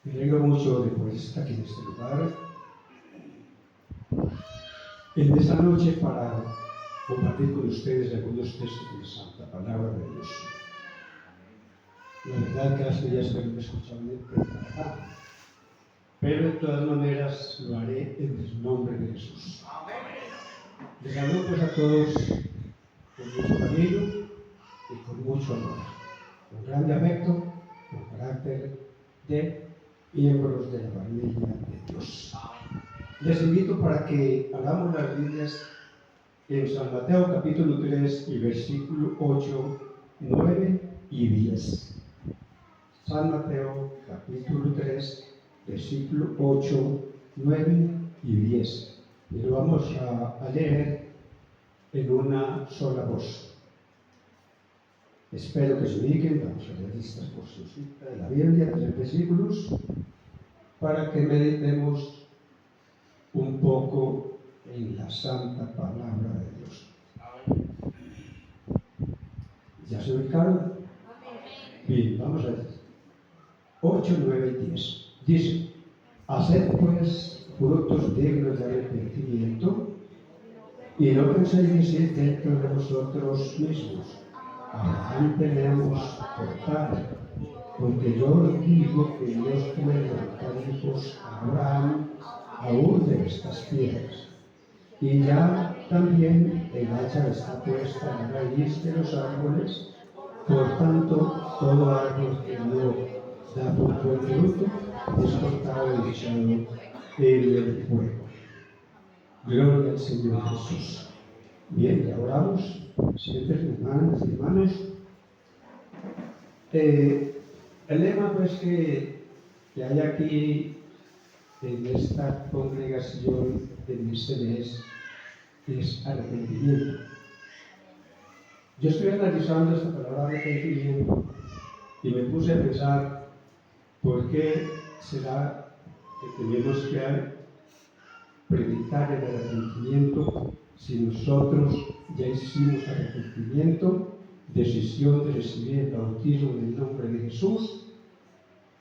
Me alegro mucho de poder estar aquí en este lugar, en esta noche, para compartir con ustedes algunos textos de la Santa Palabra de Dios. La verdad que hace días que no me escuchaban predicar acá, pero de todas maneras lo haré en el nombre de Jesús. Les saludo pues a todos con mucho cariño y con mucho amor, con grande afecto, con carácter de miembros de la familia de Dios. Les invito para que hagamos las Biblias en San Mateo capítulo 3 y versículo 8, 9 y 10. San Mateo capítulo 3, versículo 8, 9 y 10. Y lo vamos a leer en una sola voz. Espero que se ubiquen. Vamos a leer esta porcioncita de la Biblia, 3 versículos, para que meditemos un poco en la santa palabra de Dios. ¿Ya se ubicaron? Bien, vamos a ver. 8, 9 y 10. Dice: haced pues frutos dignos de arrepentimiento, y no penséis dentro de vosotros mismos: Abraham tenemos por padre. Porque yo os digo que Dios puede dar hijos a Abraham aún de estas piedras. Y ya también el hacha está puesta a la raíz de los árboles. Por tanto, todo árbol que no da buen fruto es cortado y echado en el fuego. Gloria al Señor Jesús. Bien, ya oramos. Siempre, hermanas y hermanos. El lema pues que hay aquí en esta congregación en este mes es arrepentimiento. Yo estoy analizando esta palabra arrepentimiento y me puse a pensar por qué será que tenemos que predicar el arrepentimiento si nosotros ya hicimos arrepentimiento, decisión de recibir el bautismo en el nombre de Jesús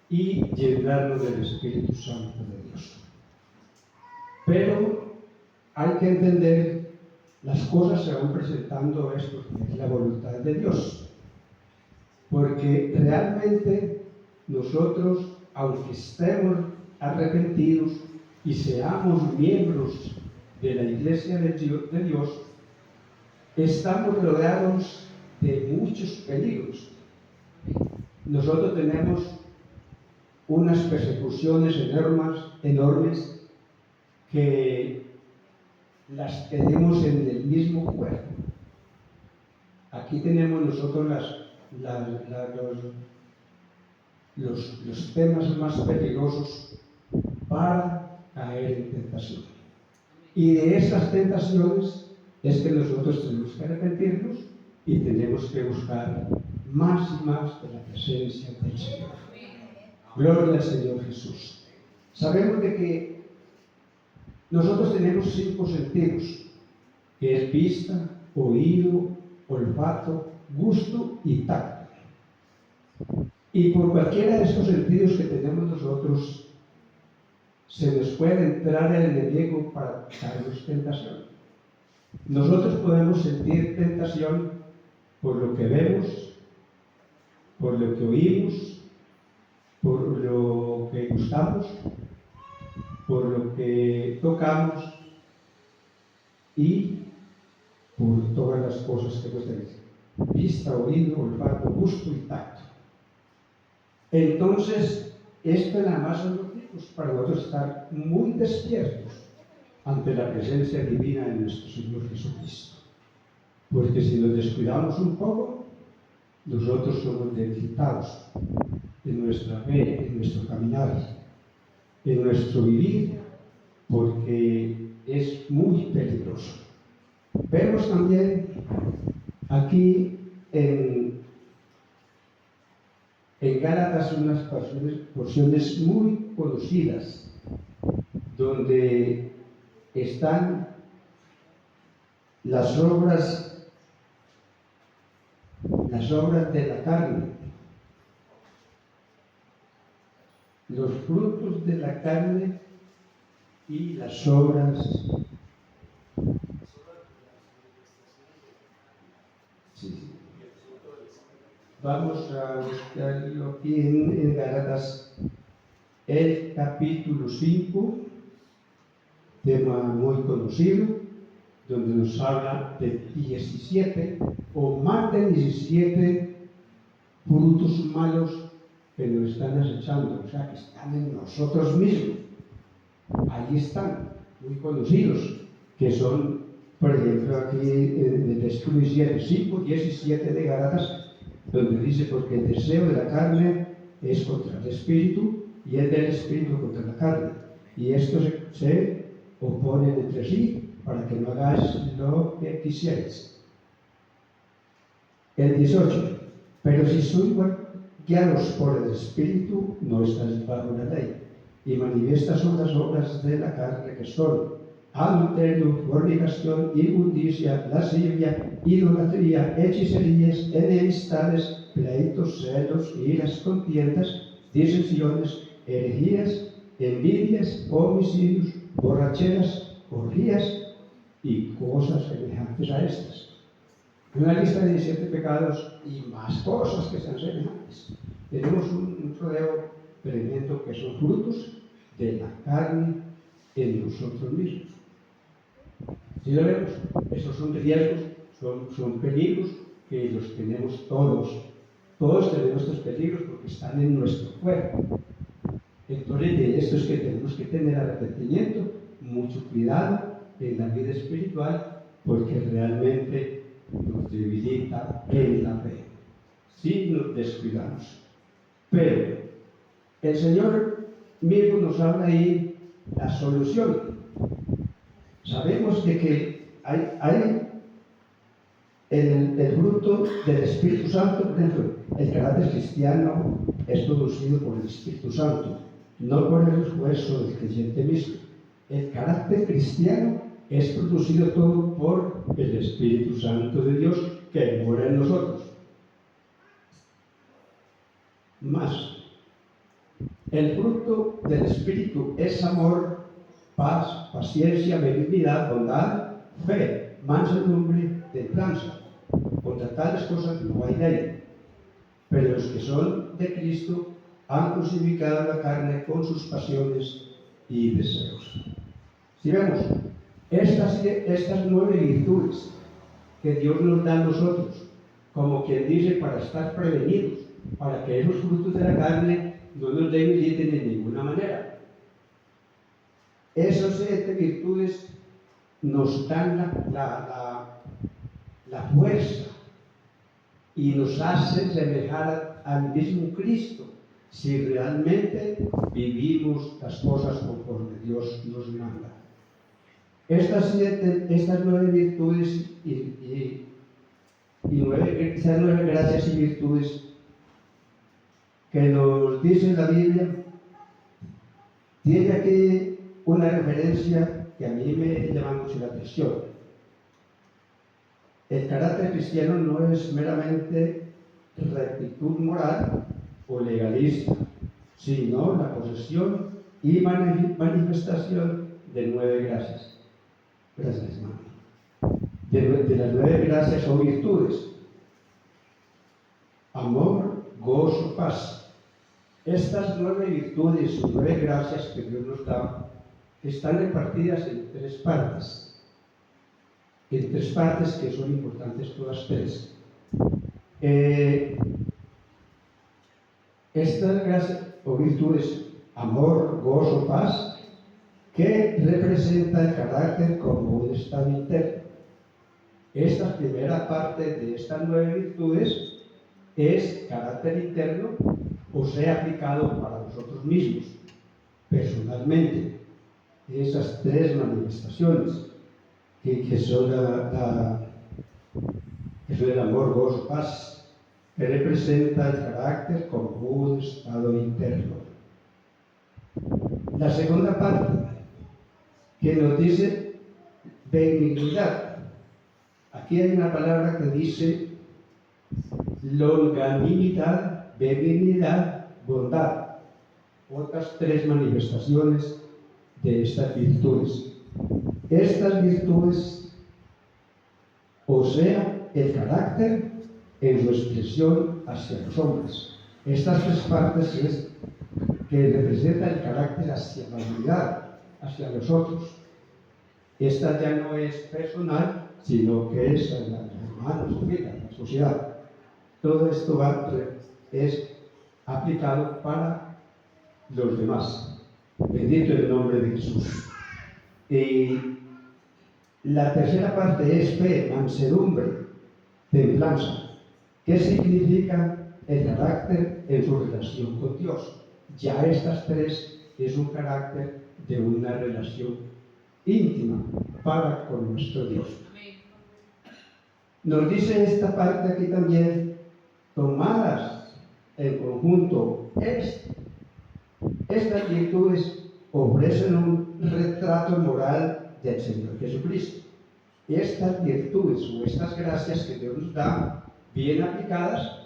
y llenarnos del Espíritu Santo de Dios. Pero hay que entender, las cosas se van presentando esto, que es la voluntad de Dios, porque realmente nosotros, aunque estemos arrepentidos y seamos miembros de la Iglesia de Dios, estamos rodeados de muchos peligros. Nosotros tenemos unas persecuciones enormes que las tenemos en el mismo cuerpo. Aquí tenemos nosotros los temas más peligrosos para caer en tentación. Y de esas tentaciones es que nosotros tenemos que arrepentirnos y tenemos que buscar más y más de la presencia del Señor. Gloria al Señor Jesús. Sabemos de que nosotros tenemos 5 sentidos, que es vista, oído, olfato, gusto y tacto. Y por cualquiera de estos sentidos que tenemos nosotros, se nos puede entrar el enemigo para darnos tentación. Nosotros podemos sentir tentación por lo que vemos, por lo que oímos, por lo que gustamos, por lo que tocamos y por todas las cosas que nos tenemos: vista, oído, olfato, gusto y tacto. Entonces, esto nada más son motivos para nosotros estar muy despiertos ante la presencia divina de nuestro Señor Jesucristo. Porque si nos descuidamos un poco, nosotros somos debilitados en nuestra fe, en nuestro caminar, en nuestro vivir, porque es muy peligroso. Vemos también aquí en Gálatas unas porciones muy conocidas, donde están las obras de la carne, los frutos de la carne y las obras. Sí. Vamos a buscarlo aquí en Gálatas, el capítulo 5, tema muy conocido, donde nos habla de 17 o más de 17 frutos malos que nos están acechando, o sea, que están en nosotros mismos. Ahí están, muy conocidos, que son, por ejemplo, aquí en el versículo 5:17 de Gálatas, donde dice: porque el deseo de la carne es contra el espíritu y el del espíritu contra la carne, y estos se oponen entre sí para que no hagáis lo que quisierais. El 18: pero si sois guiados por el espíritu, no estáis bajo la ley. Y manifiestas son las obras de la carne, que son adulterio, fornicación, inmundicia, lascivia, idolatría, hechicerías, enemistades, pleitos, celos, iras, contiendas, disensiones, herejías, envidias, homicidios, borracheras, orgías y cosas semejantes a estas. Una lista de 17 pecados y más cosas que sean semejantes. Tenemos un rodeo tremendo que son frutos de la carne en nosotros mismos. Si lo vemos, esos son riesgos, son peligros que los tenemos todos. Todos tenemos estos peligros porque están en nuestro cuerpo. Entonces, de esto es que tenemos que tener arrepentimiento, mucho cuidado en la vida espiritual, porque realmente nos debilita en la fe, si nos descuidamos. Pero el Señor mismo nos habla ahí la solución. Sabemos de que hay el fruto del Espíritu Santo. Por ejemplo, el carácter cristiano es producido por el Espíritu Santo, no por el esfuerzo del creyente mismo. El carácter cristiano es producido todo por el Espíritu Santo de Dios que mora en nosotros. Más, el fruto del Espíritu es amor, paz, paciencia, benignidad, bondad, fe, mansedumbre, templanza. Contra tales cosas no hay ley. Pero los que son de Cristo han crucificado la carne con sus pasiones y deseos. Si vemos, estas 9 virtudes que Dios nos da a nosotros, como quien dice, para estar prevenidos, para que esos frutos de la carne no nos debiliten de ninguna manera. Esas 7 virtudes nos dan la fuerza y nos hacen semejar al mismo Cristo, si realmente vivimos las cosas conforme Dios nos manda. Estas 9 virtudes estas 9 gracias y virtudes que nos dice la Biblia, tiene aquí una referencia que a mí me llama mucho la atención. El carácter cristiano no es meramente rectitud moral o legalista, sino la posesión y manifestación de 9 gracias. Gracias, hermano. De las 9 gracias o virtudes: amor, gozo, paz. Estas 9 virtudes o 9 gracias que Dios nos da están repartidas en 3 partes. En 3 partes que son importantes todas 3. Estas gracias o virtudes, amor, gozo, paz, que representa el carácter como un estado interno. Esta primera parte de estas 9 virtudes es carácter interno, o sea, aplicado para nosotros mismos, personalmente. Esas 3 manifestaciones que son el amor, gozo, paz, que representa el carácter como un estado interno. La segunda parte, que nos dice benignidad. Aquí hay una palabra que dice longanimidad, benignidad, bondad. otras 3 manifestaciones de estas virtudes. Estas virtudes, o sea, el carácter en su expresión hacia los hombres. Estas 3 partes es que representa el carácter hacia la humanidad, hacia los otros. Esta ya no es personal, sino que es a los hermanos, la sociedad. Todo esto es aplicado para los demás. Bendito el nombre de Jesús. Y la tercera parte es fe, mansedumbre, templanza. ¿Qué significa el carácter en su relación con Dios? Ya estas 3 es un carácter de una relación íntima para con nuestro Dios. Nos dice esta parte aquí también, tomadas en conjunto, estas virtudes ofrecen un retrato moral del Señor Jesucristo. Estas virtudes o estas gracias que Dios nos da, bien aplicadas,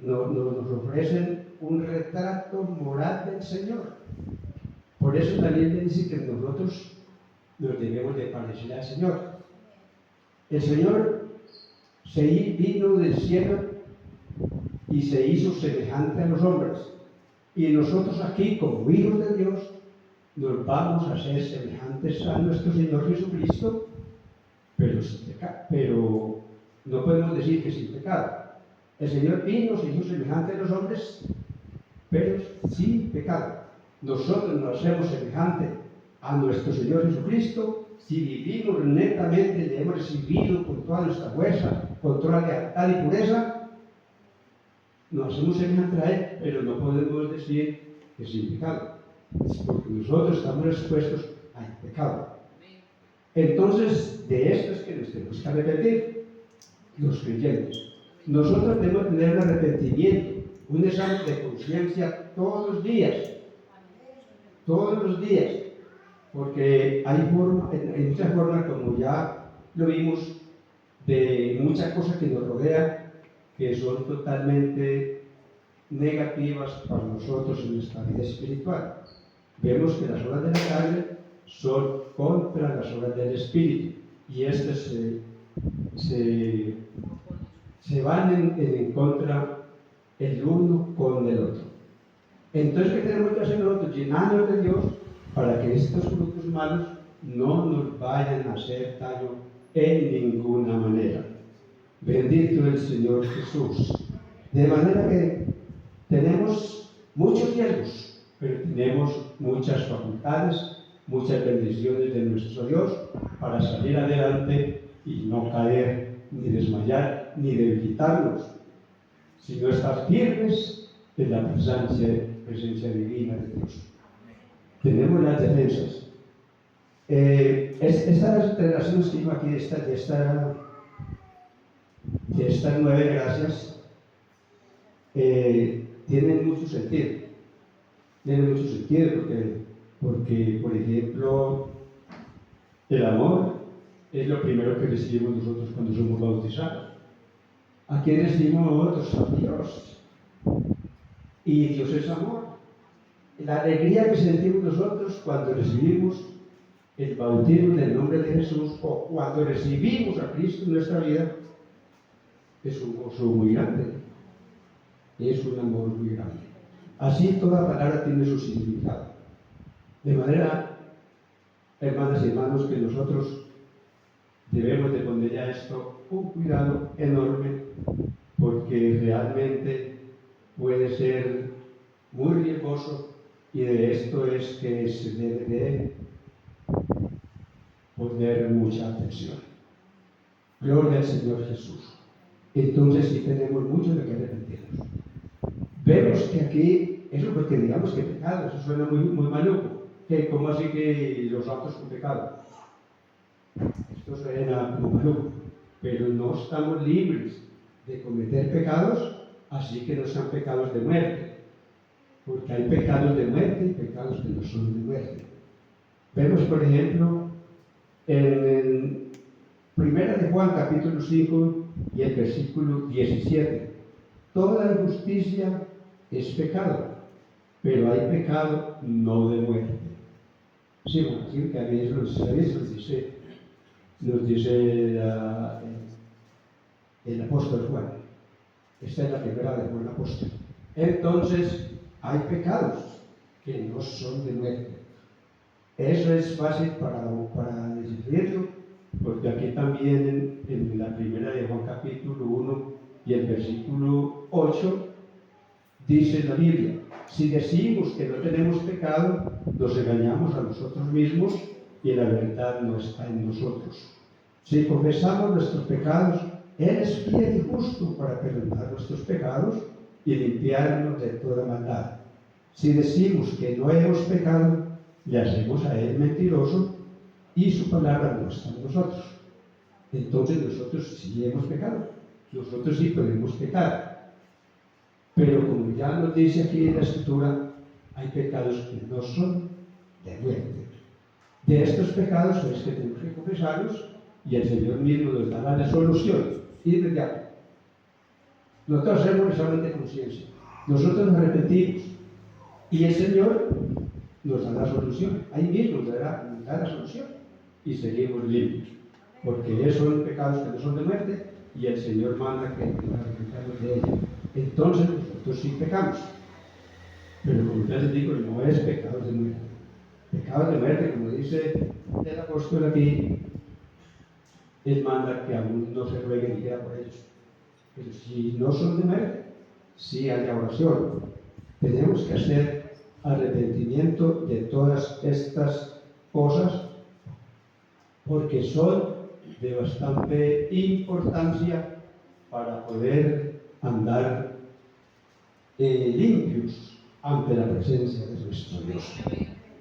nos ofrecen un retrato moral del Señor. Por eso también le dice que nosotros nos debemos de parecer al Señor. El Señor vino del cielo y se hizo semejante a los hombres. Y nosotros aquí, como hijos de Dios, nos vamos a ser semejantes a nuestro Señor Jesucristo, pero sin pecado. Pero no podemos decir que sin pecado. El Señor vino, se hizo semejante a los hombres, pero sin pecado. Nosotros nos hacemos semejante a nuestro Señor Jesucristo si vivimos netamente, le hemos recibido con toda nuestra fuerza, con toda lealtad y pureza. Nos hacemos semejante a Él, pero no podemos decir que sin pecado, porque nosotros estamos expuestos al pecado. Entonces, de esto es que nos tenemos que arrepentir, los creyentes. Nosotros debemos tener un arrepentimiento, un examen de conciencia todos los días, porque hay muchas formas, como ya lo vimos, de muchas cosas que nos rodean, que son totalmente negativas para nosotros en nuestra vida espiritual. Vemos que las obras de la carne son contra las obras del Espíritu, y estas se van en contra el uno con el otro. Entonces, ¿qué tenemos que hacer nosotros? Llenarnos de Dios para que estos frutos malos no nos vayan a hacer daño en ninguna manera. Bendito el Señor Jesús. De manera que tenemos muchos riesgos, pero tenemos muchas facultades, muchas bendiciones de nuestro Dios para salir adelante y no caer, ni desmayar, ni debilitarnos, sino estar firmes en la presencia divina de Dios. Tenemos las defensas. Estas relaciones que digo aquí de estas 9 gracias tienen mucho sentido. Tienen mucho sentido porque, por ejemplo, el amor es lo primero que recibimos nosotros cuando somos bautizados. ¿A quién recibimos nosotros? A Dios. Y Dios es amor. La alegría que sentimos nosotros cuando recibimos el bautismo en el nombre de Jesús, o cuando recibimos a Cristo en nuestra vida, es un gozo muy grande, es un amor muy grande. Así toda palabra tiene su significado. De manera, hermanas y hermanos, que nosotros debemos de poner a esto un cuidado enorme, porque realmente puede ser muy riesgoso, y de esto es que se debe de poner mucha atención. Gloria al Señor Jesús. Entonces sí tenemos mucho de que arrepentirnos. Vemos que aquí, eso porque digamos que pecado, eso suena muy maluco, que como así que los actos con pecado. Esto suena como maluco, pero no estamos libres de cometer pecados, así que no sean pecados de muerte, porque hay pecados de muerte y pecados que no son de muerte. Vemos, por ejemplo, en 1 de Juan capítulo 5 y el versículo 17, toda injusticia es pecado, pero hay pecado no de muerte. Sí, bueno, aquí que habéis nos dice el apóstol Juan. Esta es la primera de Juan apóstol. Entonces, hay pecados que no son de muerte. Eso es fácil para decidirlo, porque aquí también en la primera de Juan capítulo 1 y el versículo 8 dice la Biblia: si decimos que no tenemos pecado, nos engañamos a nosotros mismos y la verdad no está en nosotros. Si confesamos nuestros pecados, Él es fiel y justo para perdonar nuestros pecados y limpiarnos de toda maldad. Si decimos que no hemos pecado, le hacemos a Él mentiroso y su palabra no está en nosotros. Entonces nosotros sí hemos pecado, nosotros sí podemos pecar. Pero como ya nos dice aquí en la Escritura, hay pecados que no son de muerte. De estos pecados es que tenemos que confesarlos y el Señor mismo nos dará la solución inmediata. Nosotros hacemos un examen de conciencia, nosotros nos arrepentimos y el Señor nos da la solución. Ahí mismo nos da la solución y seguimos limpios, porque esos son pecados que no son de muerte y el Señor manda que nos arrepentamos de ellos. Entonces nosotros sí pecamos, pero como ya les digo, no es pecado de muerte. Pecado de muerte, como dice el apóstol aquí, Él manda que aún no se ruegue ni quiera por ellos. Pero si no son de muerte, sí hay oración. Tenemos que hacer arrepentimiento de todas estas cosas, porque son de bastante importancia para poder andar limpios ante la presencia de nuestro Dios.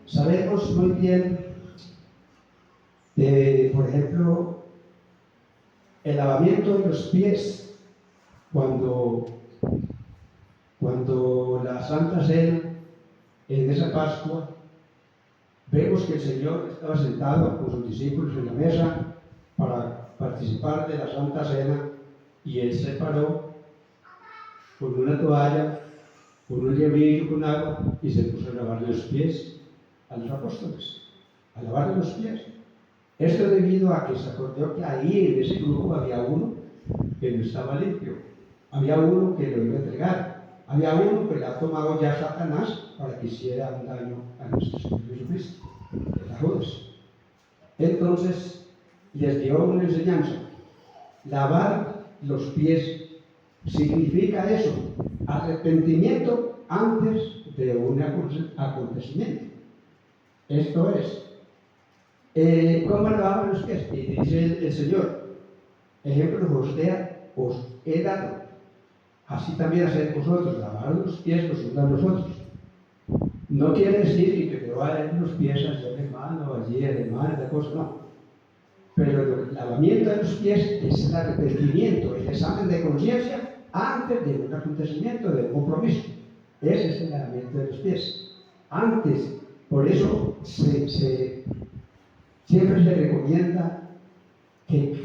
Sabemos muy bien, por ejemplo, el lavamiento de los pies, cuando la Santa Cena, en esa Pascua, vemos que el Señor estaba sentado con sus discípulos en la mesa para participar de la Santa Cena, y Él se paró con una toalla, con un lievillo, con agua, y se puso a lavarle los pies a los apóstoles, a lavarle los pies. Esto debido a que se acordó que ahí en ese grupo había uno que no estaba limpio, había uno que lo iba a entregar, había uno que le ha tomado ya Satanás para que hiciera un daño a nuestro Señor Jesucristo, era Judas. Entonces les dio una enseñanza: lavar los pies significa eso, arrepentimiento antes de un acontecimiento. Esto es, ¿cómo lavaban los pies? Y dice el Señor: ejemplo os he dado, así también haced vosotros, lavar los pies los unos a los otros. No quiere decir que te vayan los pies allí al hermano, allí al hermano, de cosa, no. Pero el lavamiento de los pies es el arrepentimiento, el examen de conciencia antes de un acontecimiento, de un compromiso. Ese es el lavamiento de los pies. Antes, por eso siempre se recomienda que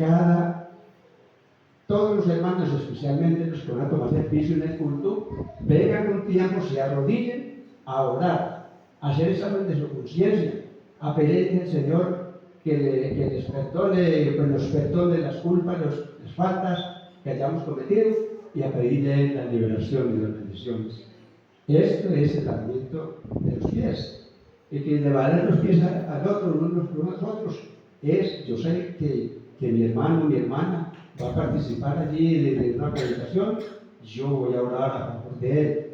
todos los hermanos, especialmente los que van a tomar servicio en el culto, vengan un tiempo, se arrodillen a orar, a hacer examen de su conciencia, a pedirle al Señor que les perdone, que nos perdone las culpas, las faltas que hayamos cometido, y a pedirle la liberación y las bendiciones. Esto es el lavamiento de los pies. Y que llevarán los pies al otro, unos a los otros, yo sé que mi hermano o mi hermana va a participar allí de una predicación, yo voy a orar a favor de él.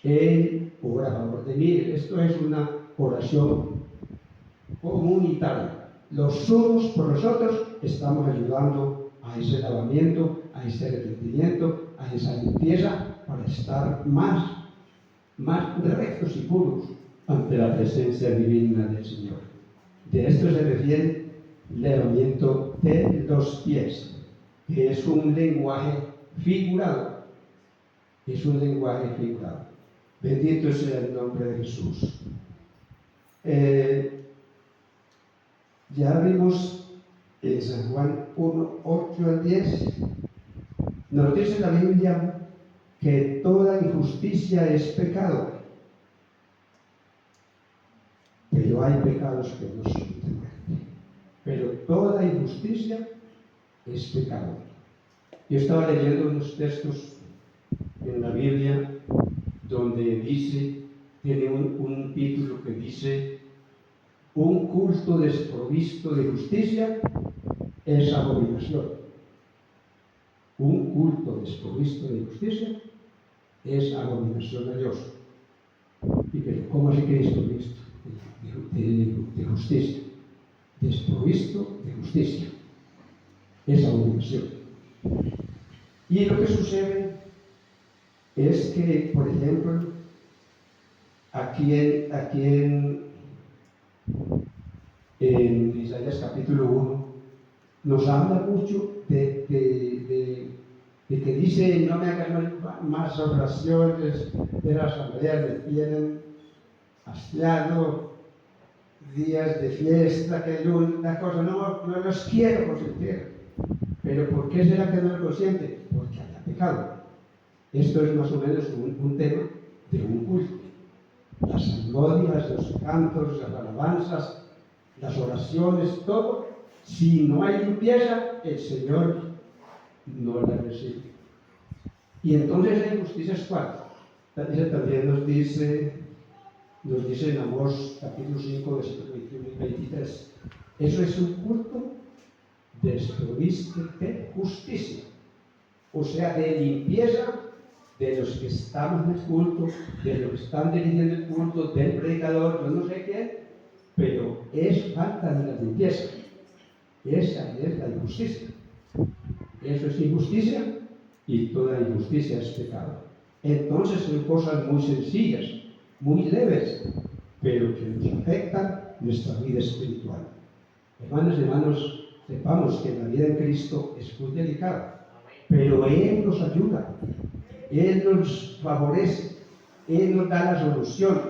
Él ora a favor de mí. Esto es una oración comunitaria. Los unos por los otros estamos ayudando a ese lavamiento, a ese arrepentimiento, a esa limpieza, para estar más rectos y puros ante la presencia divina del Señor. De esto se refiere el lavamiento de los pies, que es un lenguaje figurado. Es un lenguaje figurado. Bendito sea el nombre de Jesús. Ya vimos en San Juan 1, 8 al 10, nos dice la Biblia que toda injusticia es pecado. pero hay pecados que no son de muerte. Pero toda injusticia es pecado. Yo estaba leyendo unos textos en la Biblia donde dice, tiene un título que dice: un culto desprovisto de justicia es abominación. Un culto desprovisto de justicia es abominación a Dios. ¿Y pero cómo así que desprovisto de justicia? Desprovisto de justicia es abominación. Y lo que sucede es que, por ejemplo, aquí en Isaías capítulo 1 nos habla mucho de que dice: no me hagas más oraciones de las asambleas, me tienen hastiado, días de fiesta, que una cosa, no los quiero consentir. Pero ¿por qué será que no lo consiente? Porque haya pecado. Esto es más o menos un tema de un culto. Las salmodias, los cantos, las alabanzas, las oraciones, todo, si no hay limpieza, el Señor no la recibe. Y entonces la injusticia es cuál. También nos dice en Amós capítulo 5, versículos 21 y 23. Eso es un culto desprovisto de justicia, o sea, de limpieza de los que estamos en el culto, de los que están dirigiendo el culto, del predicador, yo no sé quién, pero es falta de la limpieza. Esa es la injusticia. Eso es injusticia, y toda injusticia es pecado. Entonces son cosas muy sencillas, muy leves, pero que nos afectan nuestra vida espiritual. Hermanos y hermanos, sepamos que la vida en Cristo es muy delicada, pero Él nos ayuda, Él nos favorece, Él nos da la solución.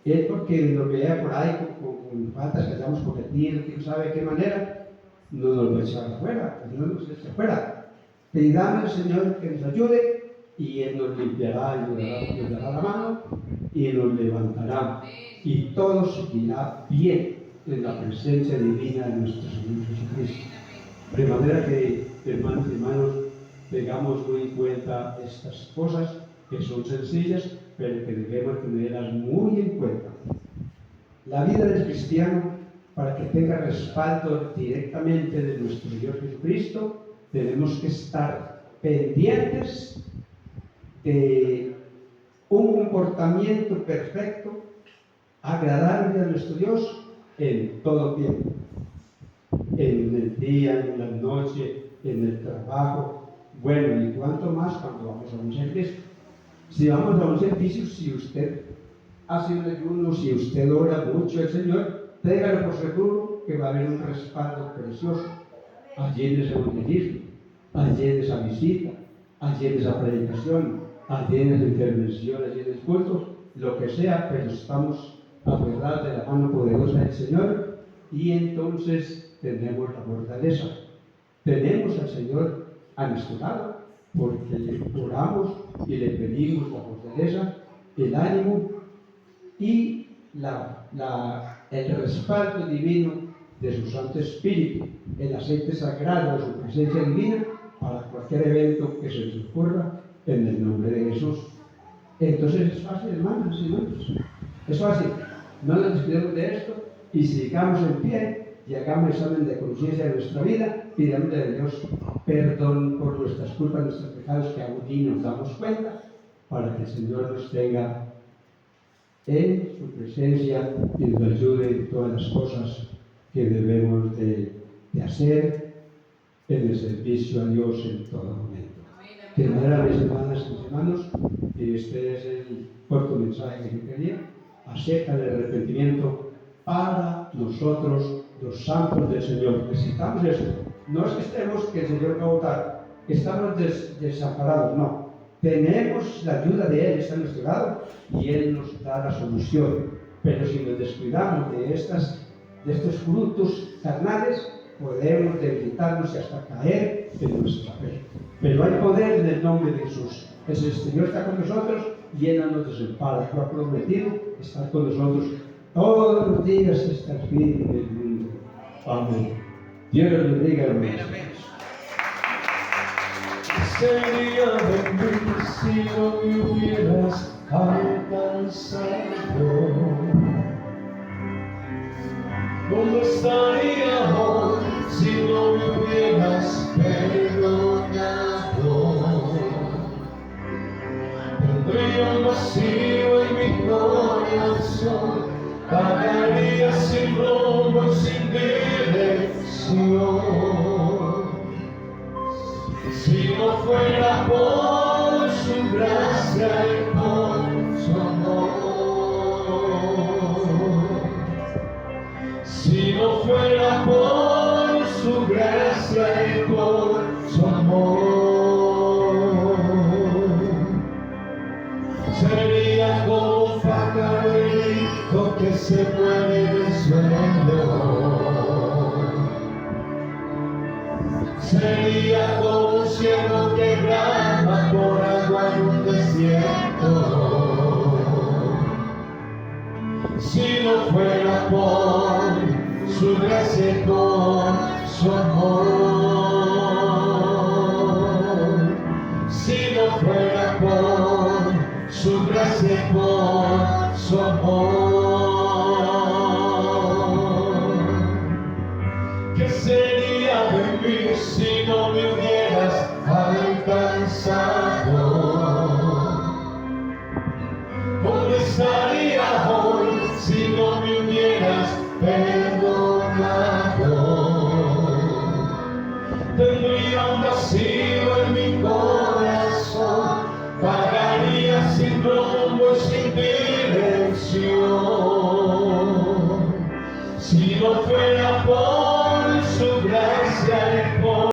Él, porque nos vea por ahí con faltas que hayamos cometido, quién sabe de qué manera, no nos va a echar afuera, no nos echa afuera. Pidamos al Señor que nos ayude, y Él nos limpiará y nos dará la mano y nos levantará, y todo seguirá bien en la presencia divina de nuestro Señor Jesucristo. De manera que, hermanos y hermanos, tengamos muy en cuenta estas cosas que son sencillas, pero que debemos tenerlas muy en cuenta. La vida del cristiano, para que tenga respaldo directamente de nuestro Señor Jesucristo, tenemos que estar pendientes de un comportamiento perfecto, agradable a nuestro Dios en todo tiempo, en el día, en la noche, en el trabajo. Bueno, y cuánto más cuando vamos a un servicio. Si vamos a un servicio, si usted hace un ayuno, si usted ora mucho al Señor, téngalo por seguro que va a haber un respaldo precioso allí en ese evangelismo, allí en esa visita, allí en esa predicación, allí en esa intervención, allí en el culto, lo que sea, pero estamos aferrados de la mano poderosa del Señor, y entonces tenemos la fortaleza. Tenemos al Señor a nuestro lado, porque le oramos y le pedimos la fortaleza, el ánimo y el respaldo divino de su Santo Espíritu, el aceite sagrado de su presencia divina para cualquier evento que se les ocurra, en el nombre de Jesús. Entonces es fácil, hermanos y hermanos, es fácil. No nos descuidemos de esto y sigamos en pie y hagamos examen de conciencia de nuestra vida, pidiéndole a Dios perdón por nuestras culpas, nuestros pecados, que aún ni nos damos cuenta, para que el Señor nos tenga en su presencia y nos ayude en todas las cosas que debemos de hacer en el servicio a Dios en todo momento. De manera, mis hermanas y mis hermanos, este es el corto mensaje que yo quería acerca del arrepentimiento para nosotros, los santos del Señor. Necesitamos eso. No es que estemos, que el Señor va a votar, que estamos desamparados, no. Tenemos la ayuda de Él, está a nuestro lado, y Él nos da la solución. Pero si nos descuidamos de estos frutos carnales, podemos debilitarnos y hasta caer en nuestra fe. Pero hay poder en el nombre de Jesús. El Señor está con nosotros y Él no nos desampara. Lo ha prometido estar con nosotros todos los días hasta el fin del mundo. Amén. Dios les bendiga, hermanos. Sería de mí si no me hubieras alcanzado. ¿Dónde estaría hoy si no me hubieras perdonado? Tendría un vacío en mi corazón, vagaría sin rumbo y sin dirección. Si no fuera por su gracia y por su amor, si no fuera por su gracia y por su amor, sería como un pájaro herido que se muere del suelo. Sería como un ciego que brama por agua en un desierto. Si no fuera por su gracia y por su amor, si no fuera por su gracia y por su amor, ¿qué sería de mí si no me hubieras alcanzado? ¿Dónde estaría hoy si no me hubieras perdonado? Tendría un vacío en mi corazón, vagaría sin rumbo y sin dirección. Si no fuera por su gracia